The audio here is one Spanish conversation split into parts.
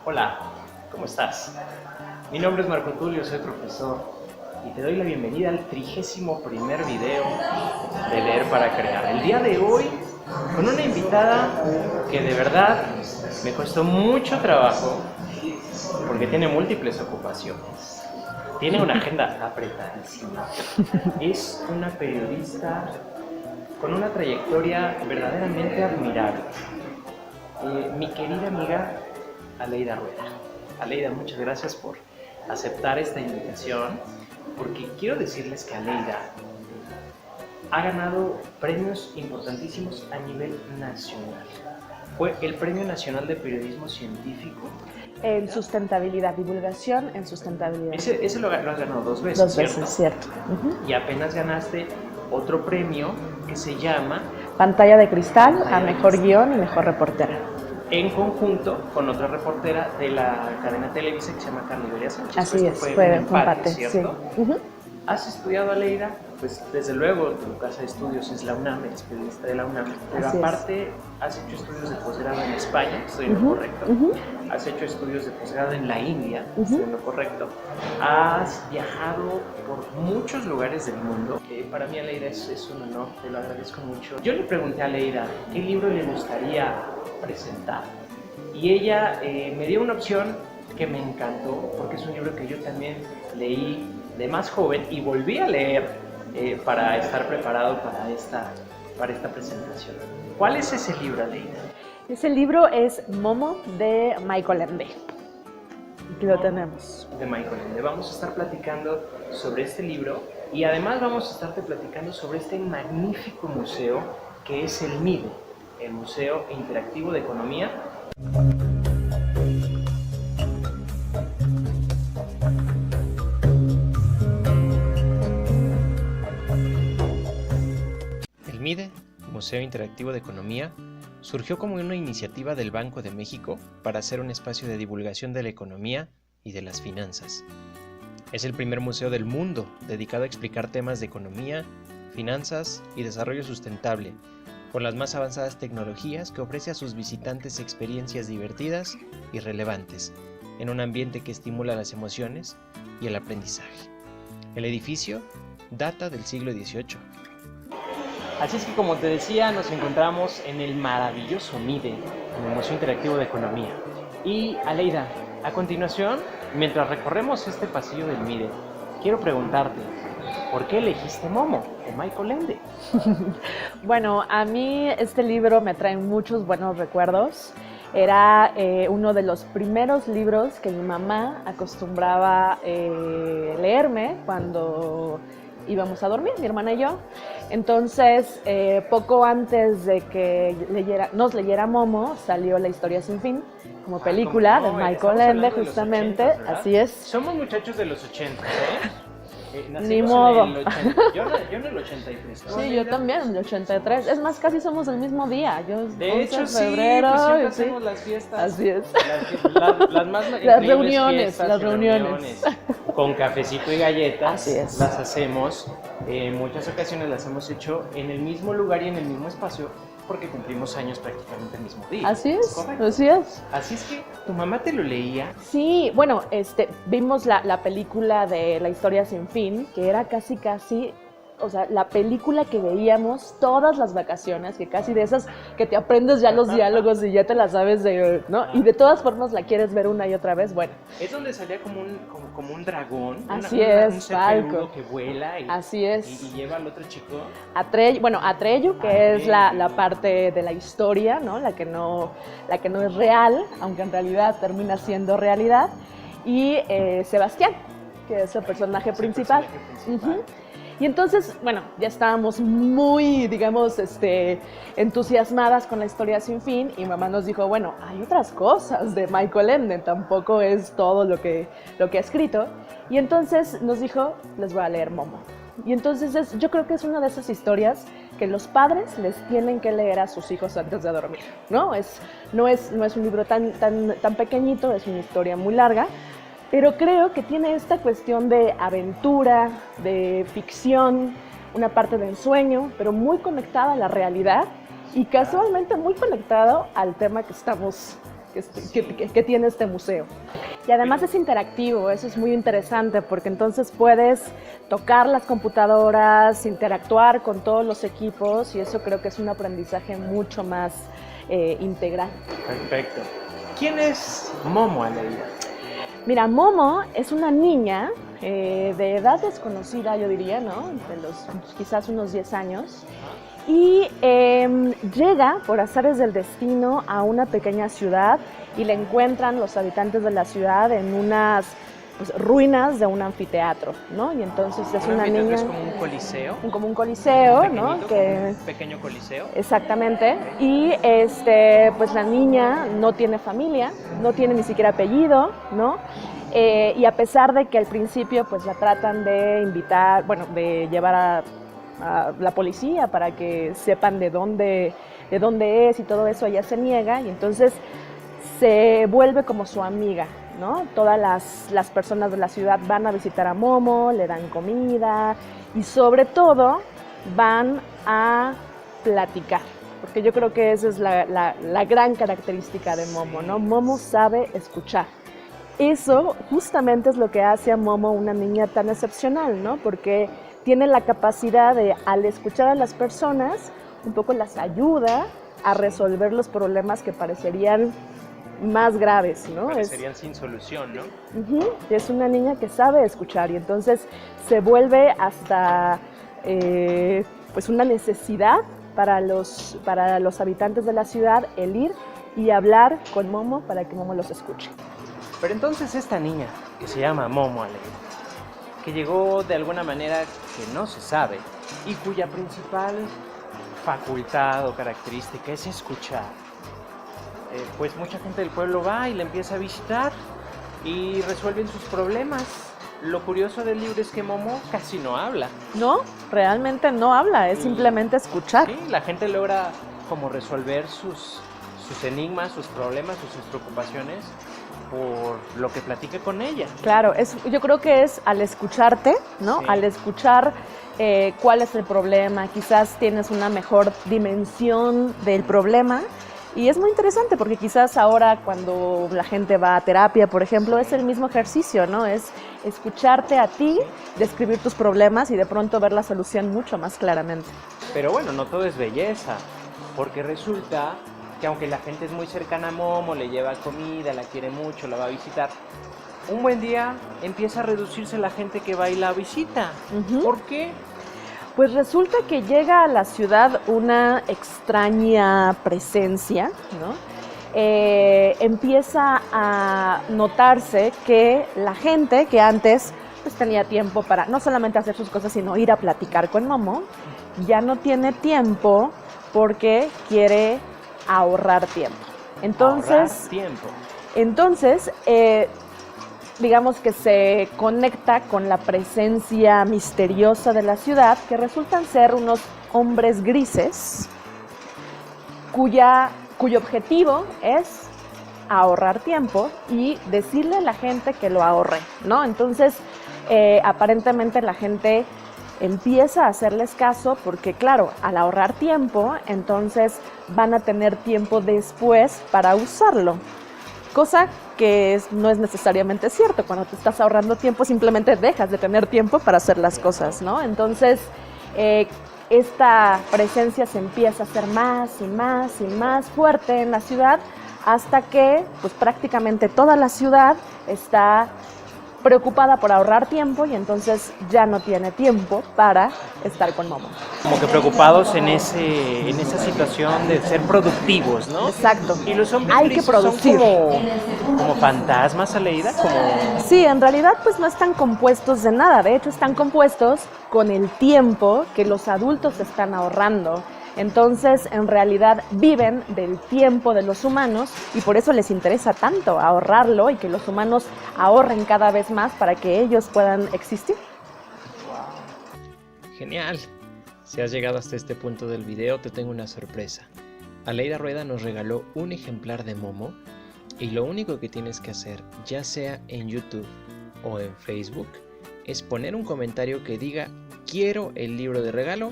Hola, ¿cómo estás? Mi nombre es Marco Tulio, soy profesor y te doy la bienvenida al 31º video de Leer para Crear. El día de hoy con una invitada que de verdad me costó mucho trabajo porque tiene múltiples ocupaciones. Tiene una agenda apretadísima. Es una periodista con una trayectoria verdaderamente admirable. Mi querida amiga Aleida Rueda. Aleida, muchas gracias por aceptar esta invitación, porque quiero decirles que Aleida ha ganado premios importantísimos a nivel nacional. Fue el Premio Nacional de Periodismo Científico. En sustentabilidad, divulgación en sustentabilidad. Ese lo has ganado 2 veces, Dos veces, ¿cierto? Y apenas ganaste otro premio que se llama Pantalla de Cristal a Mejor Guión y Mejor Reportera. En conjunto con otra reportera de la cadena Televisa que se llama Carla Iberia Sánchez. Así es, fue un empate, ¿cierto? Sí. ¿Has estudiado, Aleida? Pues desde luego tu casa de estudios es la UNAM, eres periodista de la UNAM, pero Así aparte has hecho estudios de posgrado en España, estoy en lo correcto. Has hecho estudios de posgrado en la India, estoy en lo correcto. Has viajado por muchos lugares del mundo. Para mí, Aleida, es un honor, te lo agradezco mucho. Yo le pregunté a Aleida qué libro le gustaría presentar y ella me dio una opción que me encantó porque es un libro que yo también leí de más joven y volví a leer para estar preparado para esta presentación. ¿Cuál es ese libro, Aleida? Ese libro es Momo de Michael Ende. Aquí lo tenemos. De Michael Ende. Vamos a estar platicando sobre este libro y además vamos a estarte platicando sobre este magnífico museo que es el MIDE, el Museo Interactivo de Economía. El MIDE, Museo Interactivo de Economía, surgió como una iniciativa del Banco de México para hacer un espacio de divulgación de la economía y de las finanzas. Es el primer museo del mundo dedicado a explicar temas de economía, finanzas y desarrollo sustentable, con las más avanzadas tecnologías que ofrece a sus visitantes experiencias divertidas y relevantes, en un ambiente que estimula las emociones y el aprendizaje. El edificio data del siglo XVIII. Así es que, como te decía, nos encontramos en el maravilloso MIDE, en el Museo Interactivo de Economía. Y, Aleida, a continuación, mientras recorremos este pasillo del MIDE, quiero preguntarte, ¿por qué elegiste Momo, de Michael Ende? Bueno, a mí este libro me trae muchos buenos recuerdos. Era uno de los primeros libros que mi mamá acostumbraba leerme cuando íbamos a dormir, mi hermana y yo. Entonces, poco antes de que nos leyera Momo, salió La Historia Sin Fin, como película de Michael Ende, justamente. 80s, así es. Somos muchachos de los 80, Ni modo. En el 80, yo en el 83. ¿No? Sí, yo también, en el 83. Es más, casi somos el mismo día. De hecho, sí, febrero, pues siempre sí. hacemos las fiestas. Así es. Las más Las reuniones, las reuniones. Con cafecito y galletas. Así es. Las hacemos. En muchas ocasiones las hemos hecho en el mismo lugar y en el mismo espacio porque cumplimos años prácticamente el mismo día. Así es, ¿Correcto? así es. Así es que tu mamá te lo leía. Sí, bueno, vimos la película de La Historia Sin Fin, que era casi, o sea, la película que veíamos todas las vacaciones, que casi de esas que te aprendes ya los diálogos y ya te las sabes, ¿no? Y de todas formas la quieres ver una y otra vez, bueno. Es donde salía como un dragón. Así es, un ser Falco. peludo que vuela y, así es. y lleva al otro chico. Atreyu, que es la parte de la historia, ¿no? La que no es real, aunque en realidad termina siendo realidad. Y Sebastián, que es el personaje principal. Y entonces, bueno, ya estábamos muy, digamos, entusiasmadas con La Historia Sin Fin y mamá nos dijo, bueno, hay otras cosas de Michael Ende, tampoco es todo lo que ha escrito. Y entonces nos dijo, les voy a leer Momo. Y entonces yo creo que es una de esas historias que los padres les tienen que leer a sus hijos antes de dormir, ¿no? No es un libro tan pequeñito, es una historia muy larga, pero creo que tiene esta cuestión de aventura, de ficción, una parte de ensueño, pero muy conectada a la realidad y casualmente muy conectado al tema que estamos que tiene este museo. Y además es interactivo, eso es muy interesante, porque entonces puedes tocar las computadoras, interactuar con todos los equipos, y eso creo que es un aprendizaje mucho más integral. Perfecto. ¿Quién es Momo, Aleida? Mira, Momo es una niña de edad desconocida, yo diría, ¿no? Quizás unos 10 años. Y llega, por azares del destino, a una pequeña ciudad y la encuentran los habitantes de la ciudad en unas ruinas de un anfiteatro, ¿no? Y entonces es una niña... Es como un coliseo. Como un coliseo, ¿no? Como un pequeño coliseo. Exactamente. Y pues la niña no tiene familia, no tiene ni siquiera apellido, ¿no? Y a pesar de que al principio pues la tratan de invitar, bueno, de llevar a la policía para que sepan de dónde es y todo eso, ella se niega y entonces se vuelve como su amiga, ¿no? Todas las personas de la ciudad van a visitar a Momo, le dan comida y sobre todo van a platicar, porque yo creo que esa es la gran característica de Momo, ¿no? Momo sabe escuchar. Eso justamente es lo que hace a Momo una niña tan excepcional, ¿no? Porque tiene la capacidad de, al escuchar a las personas, un poco las ayuda a resolver los problemas que parecerían más graves, ¿no? Parecerían sin solución, ¿no? Es una niña que sabe escuchar y entonces se vuelve hasta pues una necesidad para los habitantes de la ciudad el ir y hablar con Momo para que Momo los escuche. Pero entonces esta niña, que se llama Momo, Aleida, que llegó de alguna manera que no se sabe y cuya principal facultad o característica es escuchar, pues mucha gente del pueblo va y la empieza a visitar y resuelven sus problemas. Lo curioso del libro es que Momo casi no habla. No, realmente no habla, es simplemente escuchar. Sí, la gente logra como resolver sus enigmas, sus problemas, sus preocupaciones por lo que platica con ella. Claro, yo creo que es al escucharte, ¿no? Sí. Al escuchar cuál es el problema, quizás tienes una mejor dimensión del problema. Y es muy interesante porque quizás ahora cuando la gente va a terapia, por ejemplo, es el mismo ejercicio, ¿no? Es escucharte a ti, describir tus problemas y de pronto ver la solución mucho más claramente. Pero bueno, no todo es belleza, porque resulta que aunque la gente es muy cercana a Momo, le lleva comida, la quiere mucho, la va a visitar, un buen día empieza a reducirse la gente que va y la visita. ¿Por qué? Pues resulta que llega a la ciudad una extraña presencia, ¿no? Empieza a notarse que la gente que antes pues, tenía tiempo para no solamente hacer sus cosas, sino ir a platicar con Momo, ya no tiene tiempo porque quiere ahorrar tiempo. Entonces, digamos que se conecta con la presencia misteriosa de la ciudad, que resultan ser unos hombres grises, cuyo objetivo es ahorrar tiempo y decirle a la gente que lo ahorre, ¿no? Entonces, aparentemente la gente empieza a hacerles caso porque, claro, al ahorrar tiempo, entonces van a tener tiempo después para usarlo. Cosa que no es necesariamente cierto. Cuando te estás ahorrando tiempo, simplemente dejas de tener tiempo para hacer las cosas, ¿no? Entonces, esta presencia se empieza a hacer más y más y más fuerte en la ciudad hasta que, pues, prácticamente toda la ciudad está preocupada por ahorrar tiempo y entonces ya no tiene tiempo para estar con Momo. Como que preocupados en esa situación de ser productivos, ¿no? Exacto. Y los hombres hay que producir. Son como fantasmas, Aleida, como... Sí, en realidad pues no están compuestos de nada, de hecho están compuestos con el tiempo que los adultos están ahorrando. Entonces, en realidad viven del tiempo de los humanos y por eso les interesa tanto ahorrarlo y que los humanos ahorren cada vez más para que ellos puedan existir. Wow. Genial. Si has llegado hasta este punto del video, te tengo una sorpresa. Aleida Rueda nos regaló un ejemplar de Momo y lo único que tienes que hacer, ya sea en YouTube o en Facebook, es poner un comentario que diga "quiero el libro de regalo"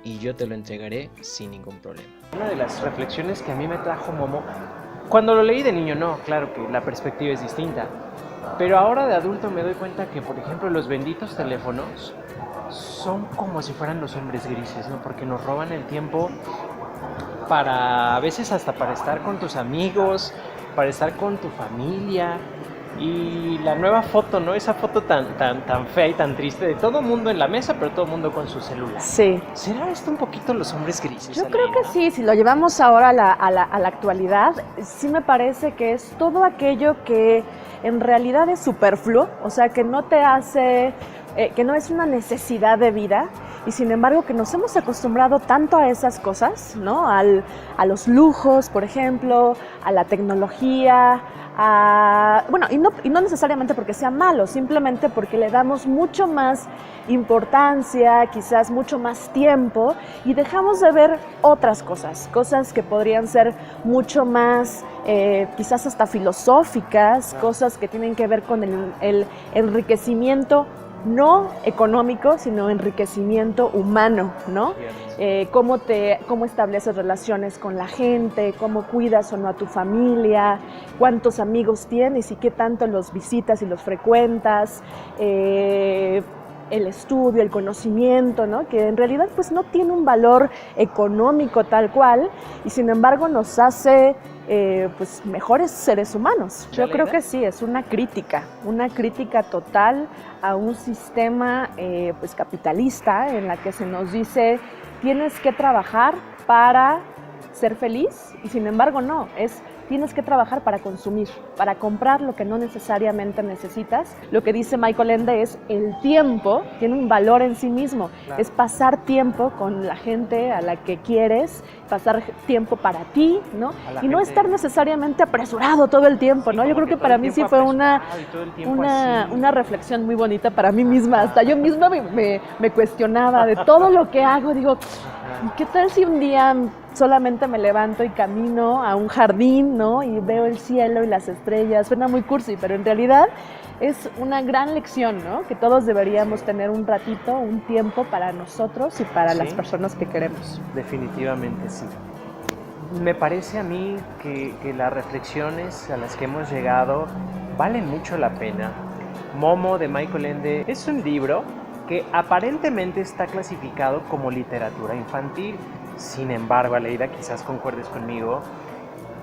y yo te lo entregaré sin ningún problema. Una de las reflexiones que a mí me trajo Momo Cuando lo leí de niño, no, claro que la perspectiva es distinta. Pero ahora de adulto me doy cuenta que, por ejemplo, los benditos teléfonos son como si fueran los hombres grises, ¿no? Porque nos roban el tiempo para, a veces hasta para estar con tus amigos, para estar con tu familia. Y la nueva foto, ¿no? Esa foto tan fea y tan triste de todo mundo en la mesa, pero todo mundo con su celular. Sí. ¿Será esto un poquito los hombres grises? Yo creo que sí, si lo llevamos ahora a la actualidad, sí me parece que es todo aquello que en realidad es superfluo, o sea, que no te hace, que no es una necesidad de vida, y sin embargo que nos hemos acostumbrado tanto a esas cosas, ¿no? A los lujos, por ejemplo, a la tecnología, bueno, y no necesariamente porque sea malo, simplemente porque le damos mucho más importancia, quizás mucho más tiempo, y dejamos de ver otras cosas que podrían ser mucho más, quizás hasta filosóficas, cosas que tienen que ver con el enriquecimiento no económico, sino enriquecimiento humano, ¿no? Cómo estableces relaciones con la gente, cómo cuidas o no a tu familia, cuántos amigos tienes y qué tanto los visitas y los frecuentas, el estudio, el conocimiento, ¿no? Que en realidad pues no tiene un valor económico tal cual, y sin embargo nos hace pues mejores seres humanos. Yo creo que sí, es una crítica total a un sistema pues capitalista en la que se nos dice tienes que trabajar para ser feliz, y sin embargo no, tienes que trabajar para consumir, para comprar lo que no necesariamente necesitas. Lo que dice Michael Ende es el tiempo tiene un valor en sí mismo, claro. Es pasar tiempo con la gente a la que quieres, pasar tiempo para ti, ¿no? Y no estar necesariamente apresurado todo el tiempo, ¿no? Yo creo que para mí sí fue una reflexión muy bonita para mí misma. Hasta yo misma me cuestionaba de todo lo que hago. Digo, ¿qué tal si un día solamente me levanto y camino a un jardín, ¿no? Y veo el cielo y las estrellas? Suena muy cursi, pero en realidad es una gran lección, ¿no? Que todos deberíamos tener un ratito, un tiempo para nosotros y para las personas que queremos. Definitivamente sí. Me parece a mí que las reflexiones a las que hemos llegado valen mucho la pena. Momo, de Michael Ende, es un libro que aparentemente está clasificado como literatura infantil. Sin embargo, Aleida, quizás concuerdes conmigo,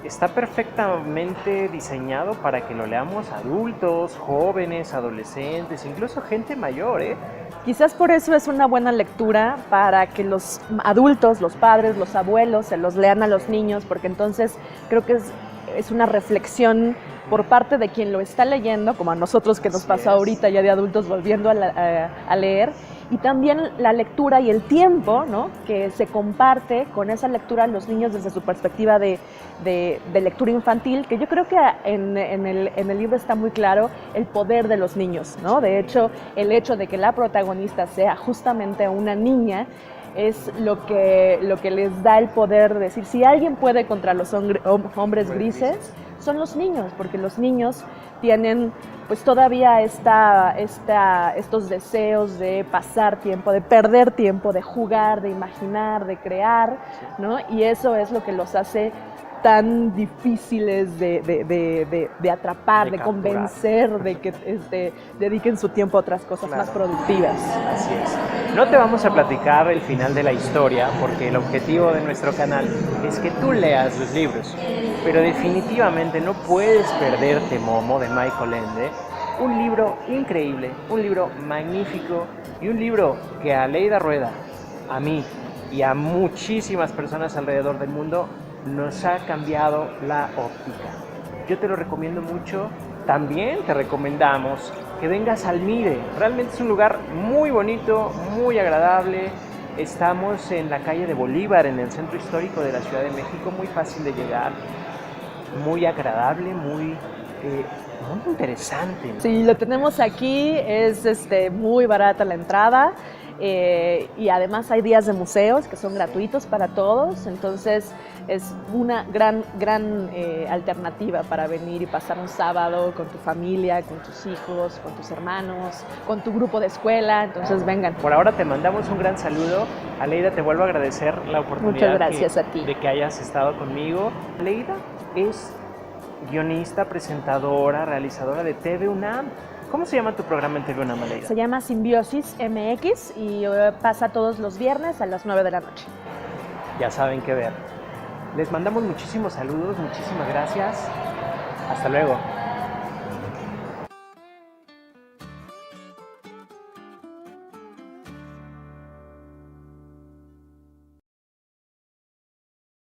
está perfectamente diseñado para que lo leamos adultos, jóvenes, adolescentes, incluso gente mayor, ¿eh? Quizás por eso es una buena lectura para que los adultos, los padres, los abuelos se los lean a los niños, porque entonces creo que es una reflexión por parte de quien lo está leyendo, como a nosotros que nos pasó ahorita ya de adultos volviendo a leer, y también la lectura y el tiempo, ¿no? Que se comparte con esa lectura a los niños desde su perspectiva de lectura infantil, que yo creo que en el libro está muy claro el poder de los niños, ¿no? De hecho, el hecho de que la protagonista sea justamente una niña es lo que les da el poder de decir, si alguien puede contra los hombres grises, son los niños, porque los niños tienen pues todavía estos deseos de pasar tiempo, de perder tiempo, de jugar, de imaginar, de crear, ¿no? Y eso es lo que los hace tan difíciles de atrapar, de convencer, de que dediquen su tiempo a otras cosas más productivas. Así es. No te vamos a platicar el final de la historia, porque el objetivo de nuestro canal es que tú leas los libros, pero definitivamente no puedes perderte Momo, de Michael Ende. Un libro increíble, un libro magnífico, y un libro que a Aleida Rueda, a mí y a muchísimas personas alrededor del mundo nos ha cambiado la óptica. Yo te lo recomiendo mucho. También te recomendamos que vengas al MIDE. Realmente es un lugar muy bonito, muy agradable. Estamos en la calle de Bolívar, en el centro histórico de la Ciudad de México. Muy fácil de llegar, muy agradable, muy interesante, ¿no? Sí, lo tenemos aquí, es muy barata la entrada. Y además hay días de museos que son gratuitos para todos, entonces es una gran alternativa para venir y pasar un sábado con tu familia, con tus hijos, con tus hermanos, con tu grupo de escuela, entonces vengan. Por ahora te mandamos un gran saludo. Aleida, te vuelvo a agradecer la oportunidad a ti. de que hayas estado conmigo. Aleida es guionista, presentadora, realizadora de TV UNAM. ¿Cómo se llama tu programa en TV UNAM, Aleida? Se llama Simbiosis MX y pasa todos los viernes a las 9 de la noche. Ya saben qué ver. Les mandamos muchísimos saludos, muchísimas gracias. Hasta luego.